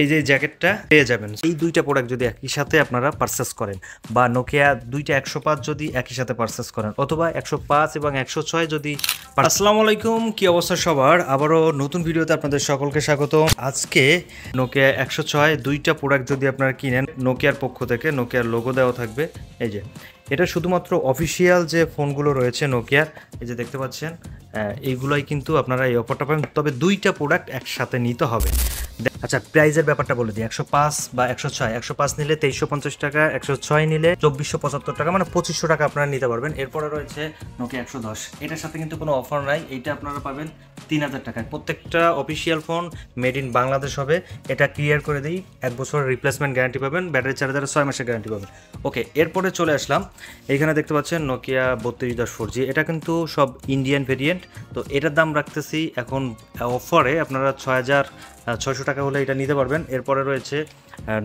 এই যে জ্যাকেটটা পেয়ে যাবেন। এই দুইটা প্রোডাক্ট যদি একই সাথে আপনারা পারচেস করেন, বা নোকিয়া দুইটা 105 যদি একই সাথে পারচেস করেন, অথবা 105 এবং 106 যদি। আসসালামু আলাইকুম, কি অবস্থা সবার? আবারও নতুন ভিডিওতে আপনাদের সকলকে স্বাগত। আজকে নোকিয়া 106 দুইটা প্রোডাক্ট যদি আপনারা কিনেন, নোকিয়ার পক্ষ থেকে নোকিয়ার লোগো দেওয়া থাকবে। এই যে এটা শুধুমাত্র অফিসিয়াল যে ফোনগুলো রয়েছে নোকিয়ার, এই যে দেখতে পাচ্ছেন, এইগুলোই কিন্তু আপনারা এই অফারটা পাবেন। তবে দুইটা প্রোডাক্ট একসাথে নিতে হবে। আচ্ছা, প্রাইজের ব্যাপারটা বলে দিই। 105 বা 106, 105 নিলে 2350 টাকা, 106 নিলে 2475 টাকা, মানে 2500 টাকা আপনারা নিতে পারবেন। এরপরে রয়েছে নোকিয়া 110, এটার সাথে কিন্তু কোনো অফার নাই, এইটা আপনারা পাবেন 3000 টাকায়। প্রত্যেকটা official phone made in Bangladesh হবে। এটা ক্লিয়ার করে দিই, 1 বছরের রিপ্লেসমেন্ট গ্যারান্টি পাবেন, ব্যাটারি চার্জারে 6 মাসের গ্যারান্টি পাবেন। ওকে, এরপরে চলে আসলাম, এইখানে দেখতে পাচ্ছেন নোকিয়া 3210 4G, এটা কিন্তু সব ইন্ডিয়ান ভেরিয়েন্ট। তো এটার দাম রাখতেছি এখন অফারে, আপনারা 6600 টাকা হলে এটা নিতে পারবেন। এরপরে রয়েছে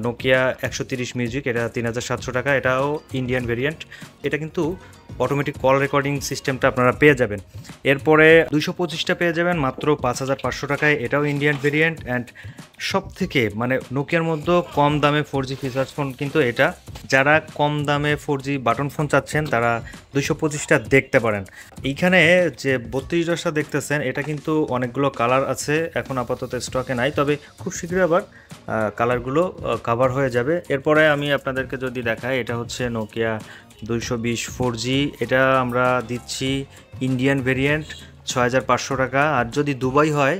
নোকিয়া 130 মিউজিক, এটা 3700 টাকা, এটাও ইন্ডিয়ান ভেরিয়েন্ট। এটা কিন্তু অটোমেটিক কল রেকর্ডিং সিস্টেমটা আপনারা পেয়ে যাবেন। এরপরে 225টা পেয়ে যাবেন মাত্র 5500 টাকায়, এটাও ইন্ডিয়ান ভেরিয়েন্ট। অ্যান্ড সব থেকে মানে নোকিয়ার মধ্যে কম দামে 4G ফিচার্স ফোন কিন্তু এটা। যারা কম দামে 4G বাটন ফোন চাচ্ছেন তারা 225টা দেখতে পারেন। এইখানে যে 3210টা দেখতেছেন, এটা কিন্তু অনেকগুলো কালার আছে, এখন আপাতত স্টকে নাই, তবে খুব শীঘ্রই আবার কালারগুলো কভার হয়ে যাবে। এরপরে আমি আপনাদেরকে যদি দেখাই, এটা হচ্ছে নোকিয়া 220 4G, এটা আমরা দিচ্ছি ইন্ডিয়ান ভেরিয়েন্ট 6500 টাকা। আর যদি দুবাই হয়,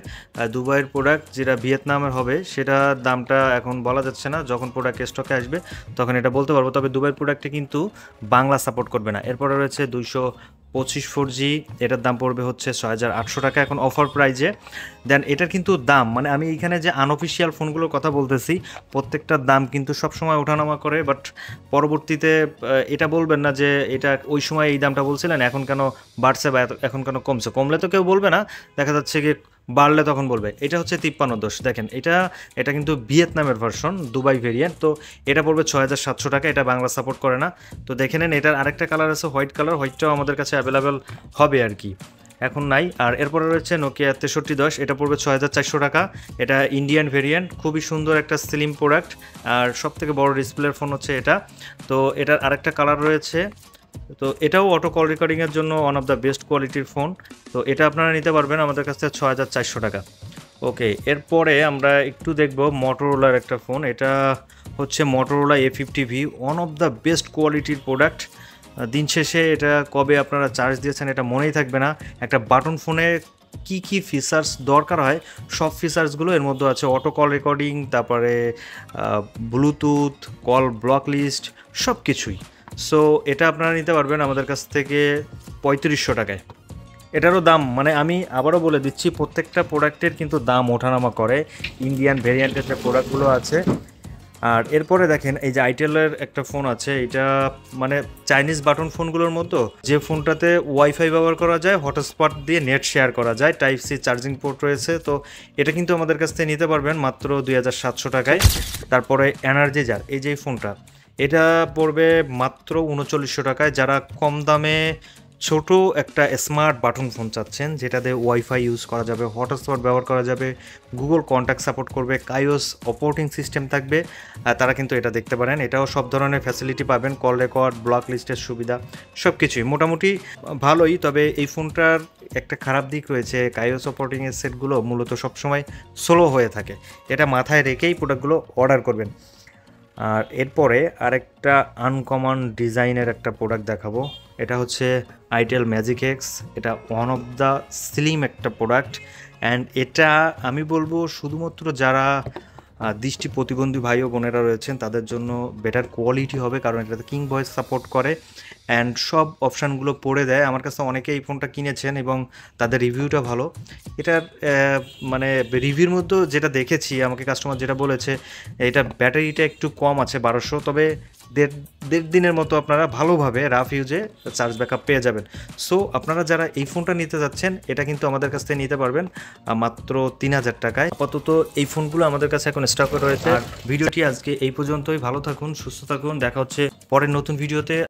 দুবাইয়ের প্রোডাক্ট যেটা ভিয়েতনামের হবে, সেটার দামটা এখন বলা যাচ্ছে না, যখন প্রোডাক্ট স্টকে আসবে তখন এটা বলতে পারবো। তবে দুবাইয়ের প্রোডাক্টে কিন্তু বাংলা সাপোর্ট করবে না। এরপরে রয়েছে 225 4G, এটার দাম পড়বে হচ্ছে 6800 টাকা এখন অফার প্রাইজে। দেন এটার কিন্তু দাম, মানে আমি এইখানে যে আনঅফিসিয়াল ফোনগুলোর কথা বলতেছি, প্রত্যেকটার দাম কিন্তু সবসময় ওঠানামা করে, বাট পরবর্তীতে এটা বলবেন না যে এটা ওই সময় এই দামটা বলছিলেন, এখন কেন বাড়ছে বা এখন কেন কমছে। কমলে তো কেউ বলবে না, দেখা যাচ্ছে কি বাড়লে তখন বলবে। এটা হচ্ছে 5310, দেখেন এটা কিন্তু ভিয়েতনামের ভার্সন, দুবাই ভেরিয়েন্ট। তো এটা পড়বে 6700 টাকা, এটা বাংলা সাপোর্ট করে না। তো দেখে নেন, এটার আরেকটা কালার আছে হোয়াইট কালার, হোয়াইটটাও আমাদের কাছে অ্যাভেলেবেল হবে আর কি, এখন নাই। আর এরপরে রয়েছে নোকিয়া 6310, এটা পড়বে 6400 টাকা, এটা ইন্ডিয়ান ভেরিয়েন্ট, খুবই সুন্দর একটা স্লিম প্রোডাক্ট, আর সব থেকে বড় ডিসপ্লের ফোন হচ্ছে এটা। তো এটার আরেকটা কালার রয়েছে, তো এটাও অটো কল রেকর্ডিংয়ের জন্য ওয়ান অফ দ্য বেস্ট কোয়ালিটির ফোন। তো এটা আপনারা নিতে পারবেন আমাদের কাছ থেকে 6400 টাকা। ওকে, এরপরে আমরা একটু দেখব মোটরোলার একটা ফোন, এটা হচ্ছে Motorola A50V, one of the best কোয়ালিটির প্রোডাক্ট। দিন শেষে এটা কবে আপনারা চার্জ দিয়েছেন এটা মনেই থাকবে না। একটা বাটন ফোনে কি কি ফিচার্স দরকার হয়, সব ফিচার্সগুলো এর মধ্যে আছে। অটো কল রেকর্ডিং, তারপরে ব্লুটুথ, কল ব্লক লিস্ট, সব কিছুই। সো এটা আপনারা নিতে পারবেন আমাদের কাছ থেকে 3500 টাকায়। এটারও দাম, মানে আমি আবারও বলে দিচ্ছি, প্রত্যেকটা প্রোডাক্টের কিন্তু দাম ওঠানামা করে, ইন্ডিয়ান ভেরিয়েন্টের যে প্রোডাক্টগুলো আছে। আর এরপরে দেখেন, এই যে আইটেলের একটা ফোন আছে, এটা মানে চাইনিজ বাটন ফোনগুলোর মতো, যে ফোনটাতে ওয়াইফাই ব্যবহার করা যায়, হটস্পট দিয়ে নেট শেয়ার করা যায়, টাইপ সি চার্জিং পোর্ট রয়েছে। তো এটা কিন্তু আমাদের কাছ থেকে নিতে পারবেন মাত্র 2700 টাকায়। তারপরে এনার্জিজার, এই যে ফোনটা, এটা পড়বে মাত্র 3900 টাকায়। যারা কম দামে ছোট একটা স্মার্ট বাটন ফোন চাচ্ছেন, যেটাতে ওয়াইফাই ইউজ করা যাবে, হটস্পট ব্যবহার করা যাবে, গুগল কন্ট্যাক্ট সাপোর্ট করবে, কাইওস অপারেটিং সিস্টেম থাকবে, তারা কিন্তু এটা দেখতে পারেন। এটাও সব ধরনের ফ্যাসিলিটি পাবেন, কল রেকর্ড, ব্লক লিস্টের সুবিধা, সব কিছুই মোটামুটি ভালোই। তবে এই ফোনটার একটা খারাপ দিক রয়েছে, কাইওস অপারেটিংয়ের সেটগুলো মূলত সবসময় স্লো হয়ে থাকে, এটা মাথায় রেখেই প্রোডাক্টগুলো অর্ডার করবেন। আর এরপরে আরেকটা আনকমন ডিজাইনের একটা প্রোডাক্ট দেখাবো, এটা হচ্ছে আইটেল ম্যাজিক এক্স, এটা ওয়ান অফ দ্য স্লিম একটা প্রোডাক্ট। অ্যান্ড এটা আমি বলবো শুধুমাত্র যারা দৃষ্টি প্রতিবন্ধী ভাই ও বোনেরা রয়েছেন তাদের জন্য বেটার কোয়ালিটি হবে, কারণ এটাতে কিং ভয়েস সাপোর্ট করে অ্যান্ড সব অপশানগুলো পড়ে দেয়। আমার কাছে অনেকে এই ফোনটা কিনেছেন এবং তাদের রিভিউটা ভালো। এটার মানে রিভিউর মধ্যেও যেটা দেখেছি, আমাকে কাস্টমার যেটা বলেছে, এটা ব্যাটারিটা একটু কম আছে 1200, তবে দেড় দিনের মতো আপনারা ভালোভাবে রাফ ইউজে চার্জ ব্যাকআপ পেয়ে যাবেন। সো আপনারা যারা এই ফোনটা নিতে যাচ্ছেন, এটা কিন্তু আমাদের কাছ থেকে নিতে পারবেন মাত্র 3000 টাকায়। আপাতত এই ফোনগুলো আমাদের কাছে এখন স্টকে রয়েছে। আর ভিডিওটি আজকে এই পর্যন্তই, ভালো থাকুন, সুস্থ থাকুন, দেখা হচ্ছে পরের নতুন ভিডিওতে।